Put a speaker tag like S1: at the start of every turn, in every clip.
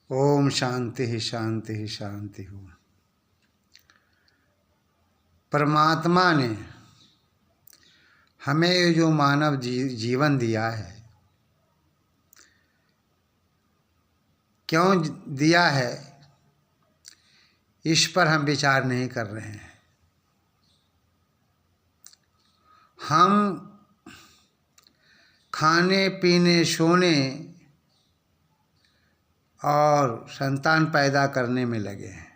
S1: ओम शांति ही शांति ही शांति हो। परमात्मा ने हमें जो मानव जीवन दिया है, क्यों दिया है, इस पर हम विचार नहीं कर रहे हैं। हम खाने पीने सोने और संतान पैदा करने में लगे हैं।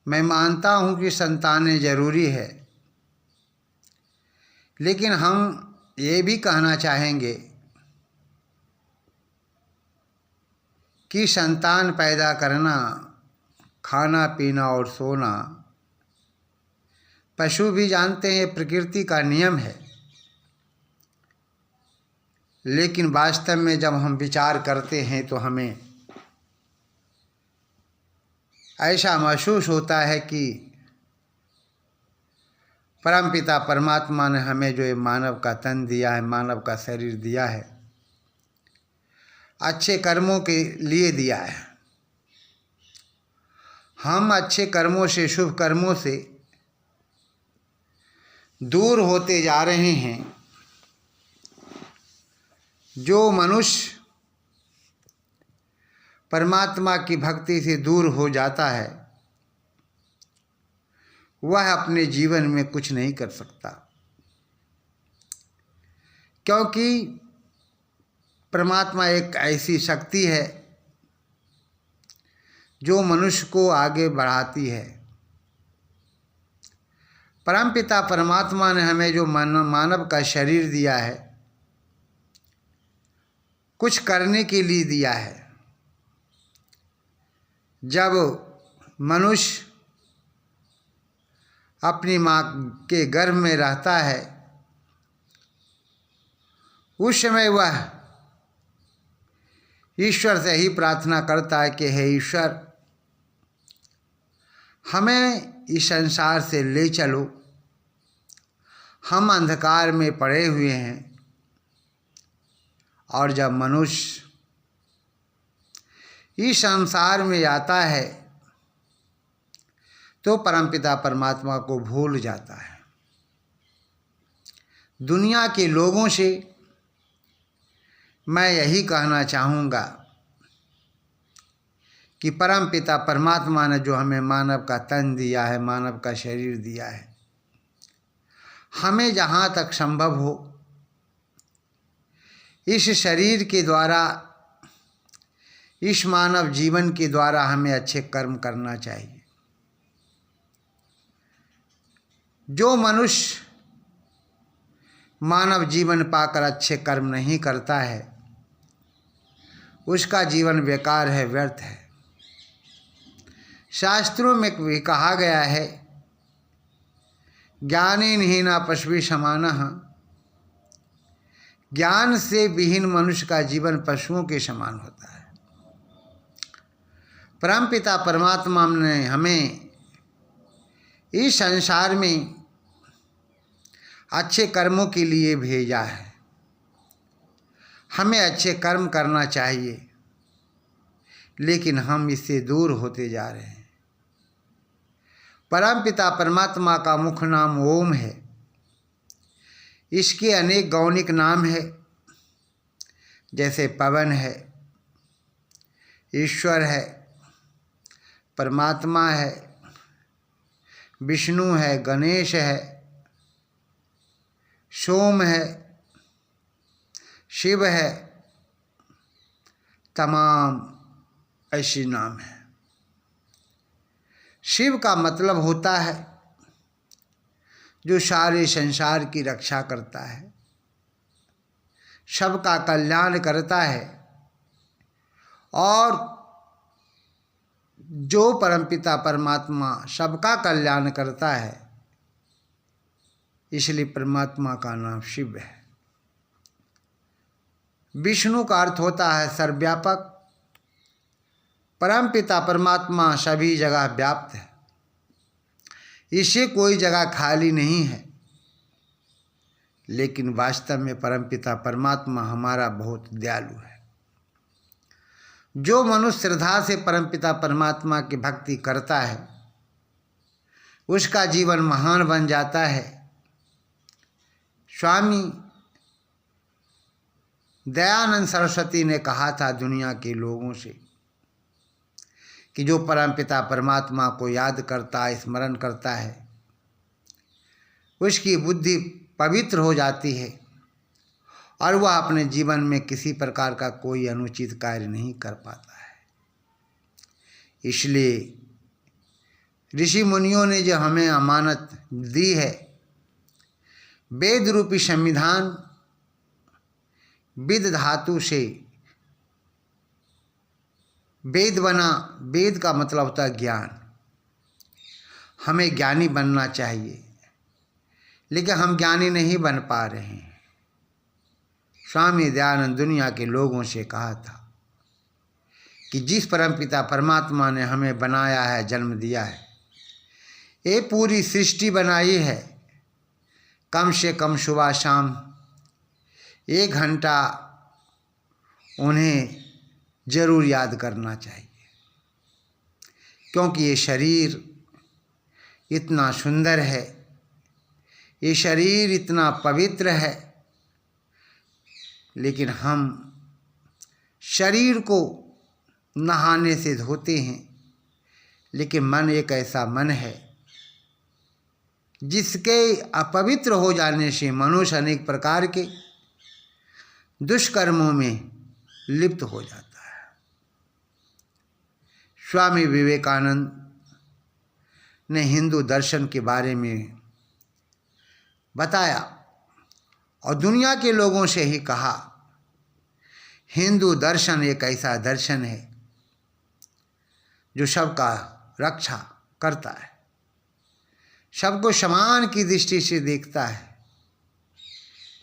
S1: मैं मानता हूँ कि संतानें ज़रूरी है, लेकिन हम ये भी कहना चाहेंगे कि संतान पैदा करना, खाना पीना और सोना पशु भी जानते हैं, प्रकृति का नियम है। लेकिन वास्तव में जब हम विचार करते हैं तो हमें ऐसा महसूस होता है कि परमपिता परमात्मा ने हमें जो ये मानव का तन दिया है, मानव का शरीर दिया है, अच्छे कर्मों के लिए दिया है। हम अच्छे कर्मों से, शुभ कर्मों से दूर होते जा रहे हैं। जो मनुष्य परमात्मा की भक्ति से दूर हो जाता है, वह अपने जीवन में कुछ नहीं कर सकता, क्योंकि परमात्मा एक ऐसी शक्ति है जो मनुष्य को आगे बढ़ाती है। परमपिता परमात्मा ने हमें जो मानव का शरीर दिया है, कुछ करने के लिए दिया है। जब मनुष्य अपनी माँ के गर्भ में रहता है, उस समय वह ईश्वर से ही प्रार्थना करता है कि हे ईश्वर, हमें इस संसार से ले चलो, हम अंधकार में पड़े हुए हैं। और जब मनुष्य इस संसार में आता है तो परमपिता परमात्मा को भूल जाता है। दुनिया के लोगों से मैं यही कहना चाहूँगा कि परमपिता परमात्मा ने जो हमें मानव का तन दिया है, मानव का शरीर दिया है, हमें जहाँ तक संभव हो इस शरीर के द्वारा, इस मानव जीवन के द्वारा हमें अच्छे कर्म करना चाहिए। जो मनुष्य मानव जीवन पाकर अच्छे कर्म नहीं करता है, उसका जीवन बेकार है, व्यर्थ है। शास्त्रों में भी कहा गया है, ज्ञानेन पशुभिः समानः, ज्ञान से विहीन मनुष्य का जीवन पशुओं के समान होता है। परमपिता परमात्मा ने हमें इस संसार में अच्छे कर्मों के लिए भेजा है। हमें अच्छे कर्म करना चाहिए, लेकिन हम इससे दूर होते जा रहे हैं। परमपिता परमात्मा का मुख्य नाम ओम है। इसके अनेक गौणिक नाम है, जैसे पवन है, ईश्वर है, परमात्मा है, विष्णु है, गणेश है, सोम है, शिव है, तमाम ऐसे नाम हैं। शिव का मतलब होता है जो सारे संसार की रक्षा करता है, सबका कल्याण करता है, और जो परमपिता परमात्मा सबका कल्याण करता है, इसलिए परमात्मा का नाम शिव है। विष्णु का अर्थ होता है सर्वव्यापक। परमपिता परमात्मा सभी जगह व्याप्त है, इसे कोई जगह खाली नहीं है। लेकिन वास्तव में परमपिता परमात्मा हमारा बहुत दयालु है। जो मनुष्य श्रद्धा से परमपिता परमात्मा की भक्ति करता है उसका जीवन महान बन जाता है। स्वामी दयानंद सरस्वती ने कहा था दुनिया के लोगों से कि जो परमपिता परमात्मा को याद करता है, स्मरण करता है, उसकी बुद्धि पवित्र हो जाती है और वह अपने जीवन में किसी प्रकार का कोई अनुचित कार्य नहीं कर पाता है। इसलिए ऋषि मुनियों ने जो हमें अमानत दी है, वेद रूपी संविधान, विद धातु से वेद बना। वेद का मतलब होता है ज्ञान। हमें ज्ञानी बनना चाहिए, लेकिन हम ज्ञानी नहीं बन पा रहे हैं। स्वामी दयानंद दुनिया के लोगों से कहा था कि जिस परमपिता परमात्मा ने हमें बनाया है, जन्म दिया है, ये पूरी सृष्टि बनाई है, कम से कम सुबह शाम 1 घंटा उन्हें जरूर याद करना चाहिए, क्योंकि ये शरीर इतना सुंदर है, ये शरीर इतना पवित्र है, लेकिन हम शरीर को नहाने से धोते हैं, लेकिन मन एक ऐसा मन है जिसके अपवित्र हो जाने से मनुष्य अनेक प्रकार के दुष्कर्मों में लिप्त हो जाता है। स्वामी विवेकानंद ने हिंदू दर्शन के बारे में बताया और दुनिया के लोगों से ही कहा, हिंदू दर्शन एक ऐसा दर्शन है जो सबका रक्षा करता है, सबको समान की दृष्टि से देखता है।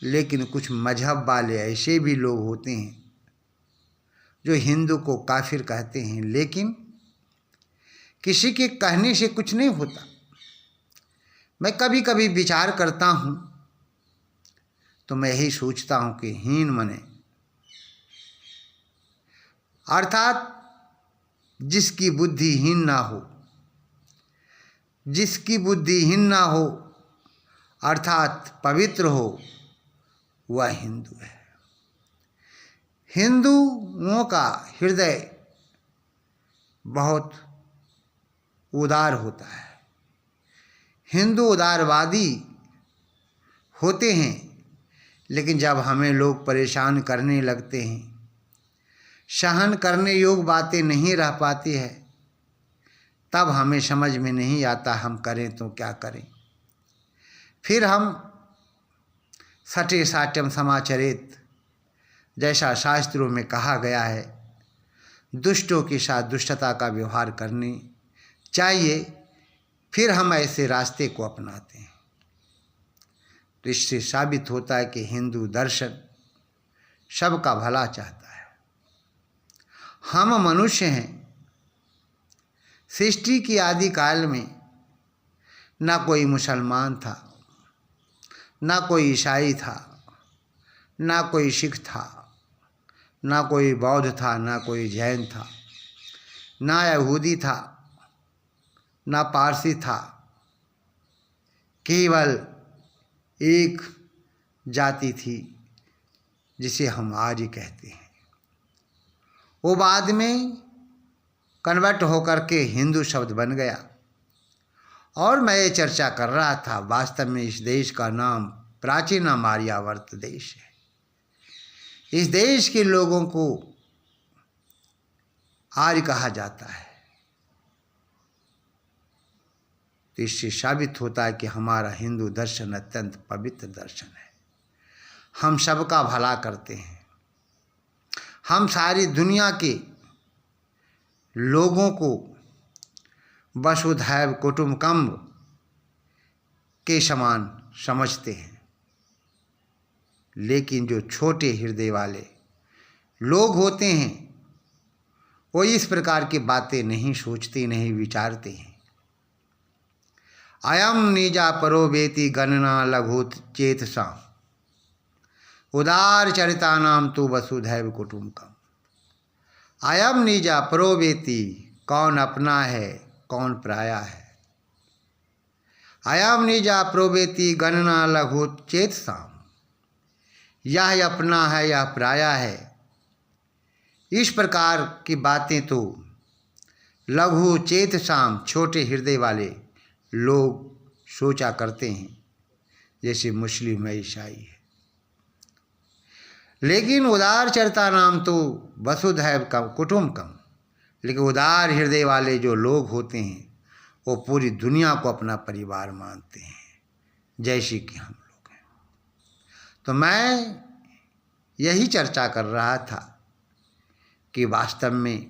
S1: लेकिन कुछ मजहब वाले ऐसे भी लोग होते हैं जो हिंदू को काफिर कहते हैं, लेकिन किसी के कहने से कुछ नहीं होता। मैं कभी कभी विचार करता हूँ तो मैं यही सोचता हूँ कि हीन मने, अर्थात जिसकी बुद्धि हीन ना हो, जिसकी बुद्धि हीन ना हो, अर्थात पवित्र हो, वह हिंदू है। हिंदुओं का हृदय बहुत उदार होता है। हिंदू उदारवादी होते हैं, लेकिन जब हमें लोग परेशान करने लगते हैं, सहन करने योग्य बातें नहीं रह पाती है, तब हमें समझ में नहीं आता हम करें तो क्या करें। फिर हम सटे साट्यम समाचरित, जैसा शास्त्रों में कहा गया है, दुष्टों के साथ दुष्टता का व्यवहार करनी चाहिए, फिर हम ऐसे रास्ते को अपनाते हैं। तो इससे साबित होता है कि हिंदू दर्शन सबका भला चाहता है। हम मनुष्य हैं। सृष्टि की आदि काल में ना कोई मुसलमान था, ना कोई ईसाई था, ना कोई सिख था, ना कोई बौद्ध था, ना कोई जैन था, ना यहूदी था, ना पारसी था। केवल एक जाति थी जिसे हम आर्य कहते हैं। वो बाद में कन्वर्ट होकर के हिंदू शब्द बन गया। और मैं ये चर्चा कर रहा था, वास्तव में इस देश का नाम प्राचीन आर्यावर्त देश है। इस देश के लोगों को आर्य कहा जाता है। तो इससे साबित होता है कि हमारा हिंदू दर्शन अत्यंत पवित्र दर्शन है। हम सबका भला करते हैं। हम सारी दुनिया के लोगों को वसुधैव कुटुम्बकम के समान समझते हैं, लेकिन जो छोटे हृदय वाले लोग होते हैं वो इस प्रकार की बातें नहीं सोचते, नहीं विचारते हैं। अयम निजा परो वेति गणना लघुत चेतसा उदार चरिता नाम तो वसुधैव कुटुम्बकम। अयम निजा प्रोवेति, कौन अपना है कौन पराया है। अयम निजा प्रोवेति गणना लघु चेत साम, यह अपना है यह पराया है। इस प्रकार की बातें तो लघु चेत साम, छोटे हृदय वाले लोग सोचा करते हैं, जैसे मुस्लिम है, ईसाई है। लेकिन उदार चरिता नाम तो वसुधैव कुटुम्बकम, लेकिन उदार हृदय वाले जो लोग होते हैं वो पूरी दुनिया को अपना परिवार मानते हैं, जैसे कि हम लोग हैं। तो मैं यही चर्चा कर रहा था कि वास्तव में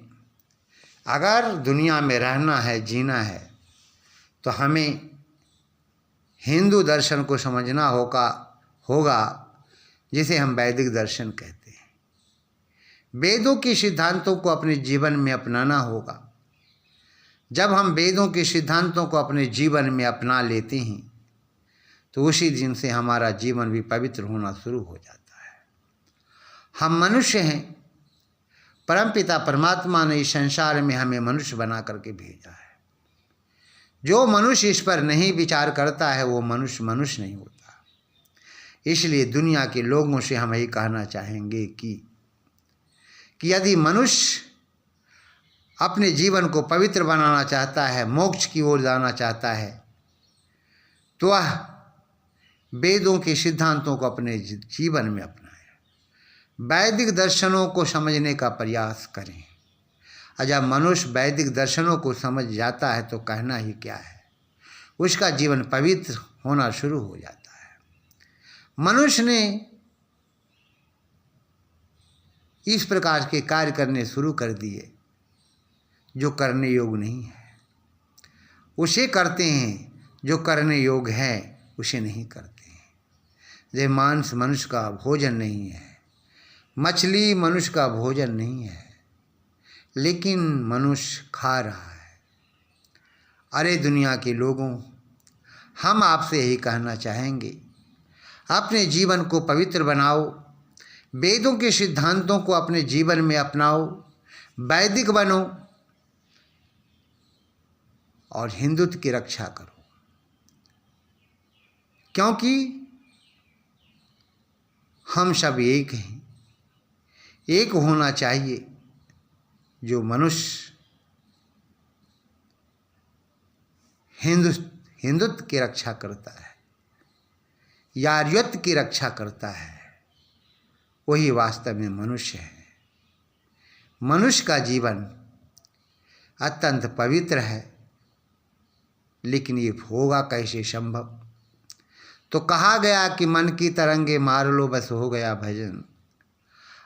S1: अगर दुनिया में रहना है, जीना है, तो हमें हिंदू दर्शन को समझना होगा जिसे हम वैदिक दर्शन कहते हैं। वेदों के सिद्धांतों को अपने जीवन में अपनाना होगा। जब हम वेदों के सिद्धांतों को अपने जीवन में अपना लेते हैं तो उसी दिन से हमारा जीवन भी पवित्र होना शुरू हो जाता है। हम मनुष्य हैं, परमपिता परमात्मा ने इस संसार में हमें मनुष्य बना करके भेजा है। जो मनुष्य इस पर नहीं विचार करता है वो मनुष्य नहीं होता। इसलिए दुनिया के लोगों से हम यही कहना चाहेंगे कि यदि मनुष्य अपने जीवन को पवित्र बनाना चाहता है, मोक्ष की ओर जाना चाहता है, तो वह वेदों के सिद्धांतों को अपने जीवन में अपनाए, वैदिक दर्शनों को समझने का प्रयास करें। और जब मनुष्य वैदिक दर्शनों को समझ जाता है तो कहना ही क्या है, उसका जीवन पवित्र होना शुरू हो जाता है। मनुष्य ने इस प्रकार के कार्य करने शुरू कर दिए जो करने योग्य नहीं है, उसे करते हैं, जो करने योग्य है उसे नहीं करते हैं। जैसे मांस मनुष्य का भोजन नहीं है, मछली मनुष्य का भोजन नहीं है, लेकिन मनुष्य खा रहा है। अरे दुनिया के लोगों, हम आपसे यही कहना चाहेंगे, अपने जीवन को पवित्र बनाओ, वेदों के सिद्धांतों को अपने जीवन में अपनाओ, वैदिक बनो और हिंदुत्व की रक्षा करो। क्योंकि हम सब एक हैं, एक होना चाहिए। जो मनुष्य हिंदुत्व की रक्षा करता है, यार्यत्व की रक्षा करता है, वही वास्तव में मनुष्य है। मनुष्य का जीवन अत्यंत पवित्र है, लेकिन ये होगा कैसे संभव? तो कहा गया कि मन की तरंगे मार लो बस हो गया भजन,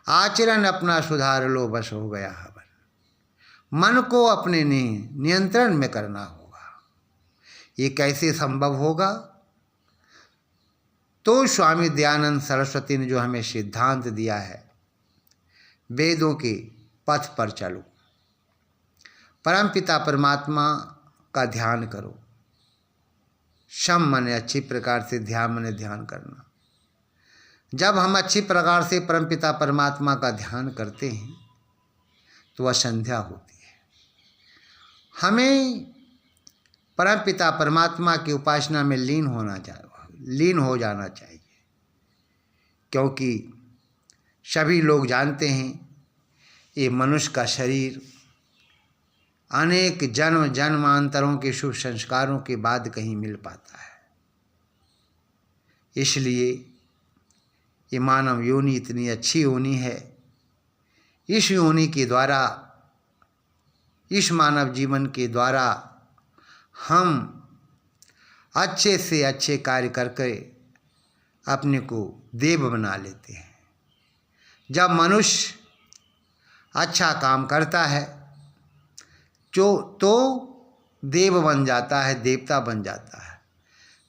S1: आचरण अपना सुधार लो बस हो गया हवन। मन को अपने नियंत्रण में करना होगा। ये कैसे संभव होगा? तो स्वामी दयानंद सरस्वती ने जो हमें सिद्धांत दिया है, वेदों के पथ पर चलो, परमपिता परमात्मा का ध्यान करो। शम माने अच्छी प्रकार से, ध्यान माने ध्यान करना। जब हम अच्छी प्रकार से परमपिता परमात्मा का ध्यान करते हैं तो वह संध्या होती है। हमें परमपिता परमात्मा की उपासना में लीन हो जाना चाहिए, क्योंकि सभी लोग जानते हैं ये मनुष्य का शरीर अनेक जन्म जन्मांतरों के शुभ संस्कारों के बाद कहीं मिल पाता है। इसलिए ये मानव योनि इतनी अच्छी योनि है। इस योनि के द्वारा, इस मानव जीवन के द्वारा हम अच्छे से अच्छे कार्य करके अपने को देव बना लेते हैं। जब मनुष्य अच्छा काम करता है तो देव बन जाता है, देवता बन जाता है।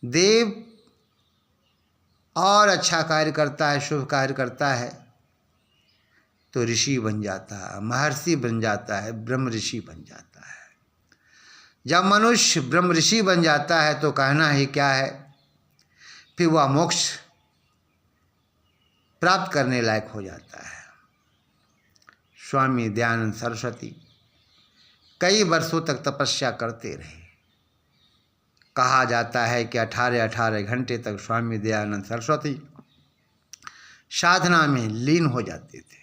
S1: देव और अच्छा कार्य करता है, शुभ कार्य करता है तो ऋषि बन जाता है, महर्षि बन जाता है, ब्रह्म ऋषि बन जाता है। जब मनुष्य ब्रह्म ऋषि बन जाता है तो कहना ही क्या है, फिर वह मोक्ष प्राप्त करने लायक हो जाता है। स्वामी दयानंद सरस्वती कई वर्षों तक तपस्या करते रहे। कहा जाता है कि 18-18 घंटे तक स्वामी दयानंद सरस्वती साधना में लीन हो जाते थे।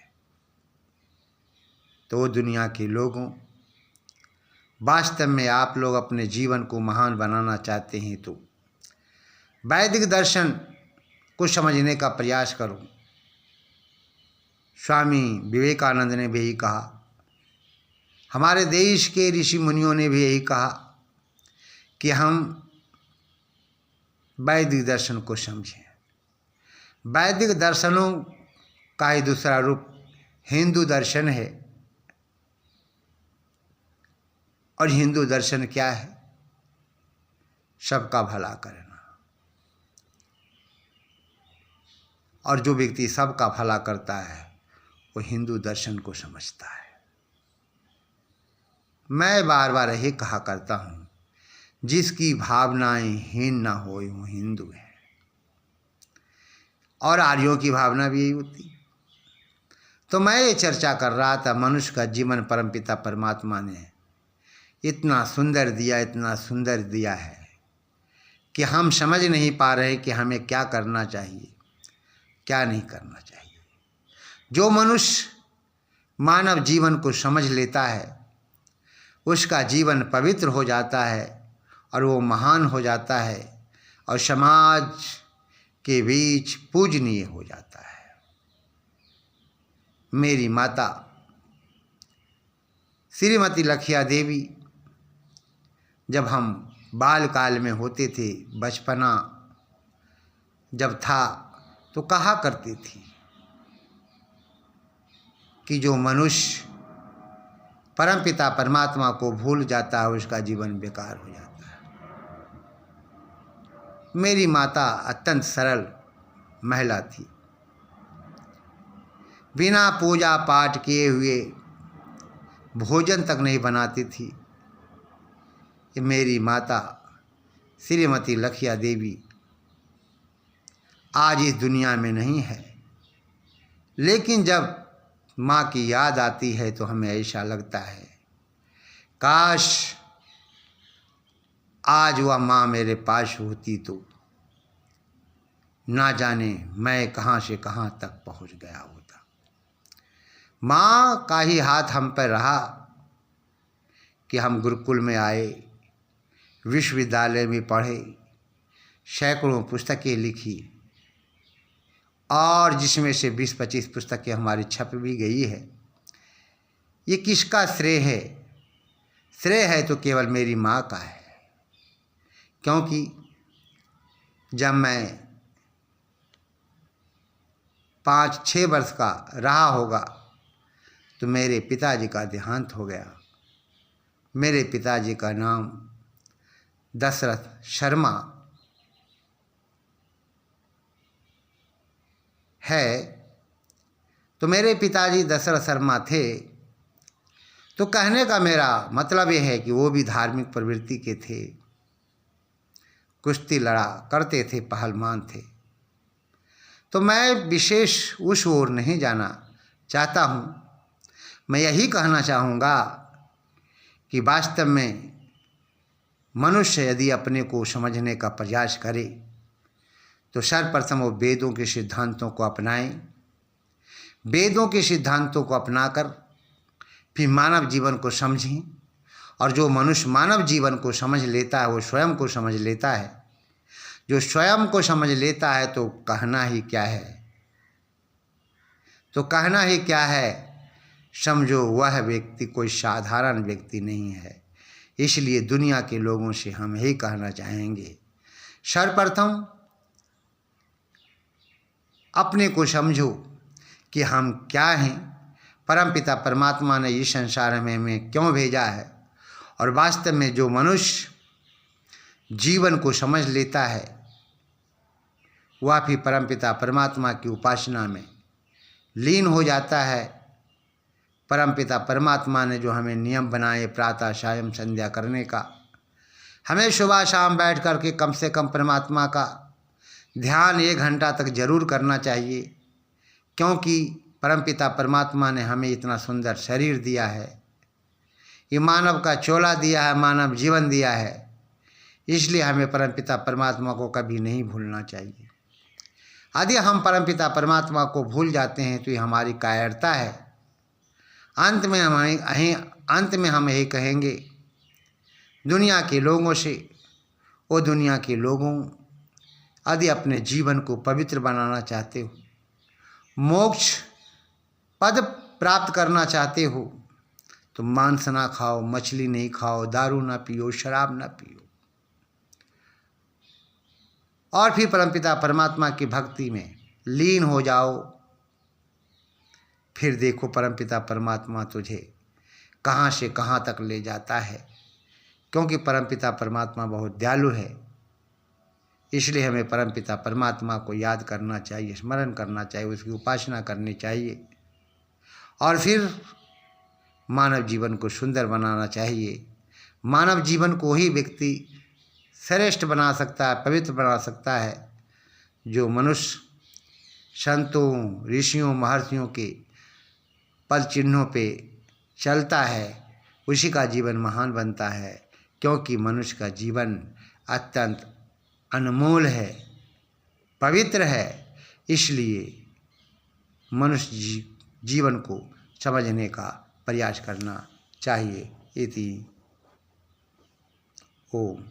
S1: तो दुनिया के लोगों, वास्तव में आप लोग अपने जीवन को महान बनाना चाहते हैं तो वैदिक दर्शन को समझने का प्रयास करो। स्वामी विवेकानंद ने भी यही कहा, हमारे देश के ऋषि मुनियों ने भी यही कहा कि हम वैदिक दर्शन को समझें। वैदिक दर्शनों का ही दूसरा रूप हिंदू दर्शन है। और हिंदू दर्शन क्या है? सबका भला करना। और जो व्यक्ति सबका भला करता है वो हिंदू दर्शन को समझता है। मैं बार बार यही कहा करता हूँ, जिसकी भावनाएं हीन ना हो वो हिंदू है। और आर्यों की भावना भी यही होती। तो मैं ये चर्चा कर रहा था, मनुष्य का जीवन परमपिता परमात्मा ने इतना सुंदर दिया, इतना सुंदर दिया है कि हम समझ नहीं पा रहे कि हमें क्या करना चाहिए, क्या नहीं करना चाहिए। जो मनुष्य मानव जीवन को समझ लेता है उसका जीवन पवित्र हो जाता है और वो महान हो जाता है और समाज के बीच पूजनीय हो जाता है। मेरी माता श्रीमती लखिया देवी जब हम बालकाल में होते थे, बचपना जब था, तो कहा करती थी कि जो मनुष्य परमपिता परमात्मा को भूल जाता है उसका जीवन बेकार हो जाता है। मेरी माता अत्यंत सरल महिला थी। बिना पूजा पाठ किए हुए भोजन तक नहीं बनाती थी। मेरी माता श्रीमती लखिया देवी आज इस दुनिया में नहीं है, लेकिन जब माँ की याद आती है तो हमें ऐसा लगता है काश आज वह माँ मेरे पास होती तो ना जाने मैं कहाँ से कहाँ तक पहुँच गया होता। माँ का ही हाथ हम पर रहा कि हम गुरुकुल में आए, विश्वविद्यालय में पढ़े, सैकड़ों पुस्तकें लिखी और जिसमें से 20-25 पुस्तकें हमारी छप भी गई है। ये किसका श्रेय है? श्रेय है तो केवल मेरी माँ का है। क्योंकि जब मैं 5-6 वर्ष का रहा होगा तो मेरे पिताजी का देहांत हो गया। मेरे पिताजी का नाम दशरथ शर्मा है। तो मेरे पिताजी दशरथ शर्मा थे। तो कहने का मेरा मतलब ये है कि वो भी धार्मिक प्रवृत्ति के थे, कुश्ती लड़ा करते थे, पहलवान थे। तो मैं विशेष उस ओर नहीं जाना चाहता हूँ। मैं यही कहना चाहूँगा कि वास्तव में मनुष्य यदि अपने को समझने का प्रयास करे तो सर्वप्रथम वो वेदों के सिद्धांतों को अपनाएं। वेदों के सिद्धांतों को अपनाकर फिर मानव जीवन को समझें। और जो मनुष्य मानव जीवन को समझ लेता है वो स्वयं को समझ लेता है। जो स्वयं को समझ लेता है तो कहना ही क्या है, तो कहना ही क्या है। समझो वह व्यक्ति कोई साधारण व्यक्ति नहीं है। इसलिए दुनिया के लोगों से हम यही कहना चाहेंगे, सर्वप्रथम अपने को समझो कि हम क्या हैं, परमपिता परमात्मा ने इस संसार में हमें क्यों भेजा है। और वास्तव में जो मनुष्य जीवन को समझ लेता है वह भी परमपिता परमात्मा की उपासना में लीन हो जाता है। परमपिता परमात्मा ने जो हमें नियम बनाए प्रातः सायं संध्या करने का, हमें सुबह शाम बैठ कर के कम से कम परमात्मा का ध्यान 1 घंटा तक जरूर करना चाहिए। क्योंकि परमपिता परमात्मा ने हमें इतना सुंदर शरीर दिया है, ये मानव का चोला दिया है, मानव जीवन दिया है, इसलिए हमें परमपिता परमात्मा को कभी नहीं भूलना चाहिए। यदि हम परमपिता परमात्मा को भूल जाते हैं तो ये हमारी कायरता है। अंत में हम यही कहेंगे दुनिया के लोगों से, ओ दुनिया के लोगों, यदि अपने जीवन को पवित्र बनाना चाहते हो, मोक्ष पद प्राप्त करना चाहते हो, तो मांस ना खाओ, मछली नहीं खाओ, दारू ना पियो, शराब ना पियो, और फिर परमपिता परमात्मा की भक्ति में लीन हो जाओ। फिर देखो परमपिता परमात्मा तुझे कहाँ से कहाँ तक ले जाता है, क्योंकि परमपिता परमात्मा बहुत दयालु है। इसलिए हमें परमपिता परमात्मा को याद करना चाहिए, स्मरण करना चाहिए, उसकी उपासना करनी चाहिए, और फिर मानव जीवन को सुंदर बनाना चाहिए। मानव जीवन को ही व्यक्ति श्रेष्ठ बना सकता है, पवित्र बना सकता है, जो मनुष्य संतों, ऋषियों, महर्षियों के पद चिन्हों पे चलता है, उसी का जीवन महान बनता है, क्योंकि मनुष्य का जीवन अत्यंत अनमोल है, पवित्र है। इसलिए मनुष्य जीवन को समझने का प्रयास करना चाहिए। इति ओम।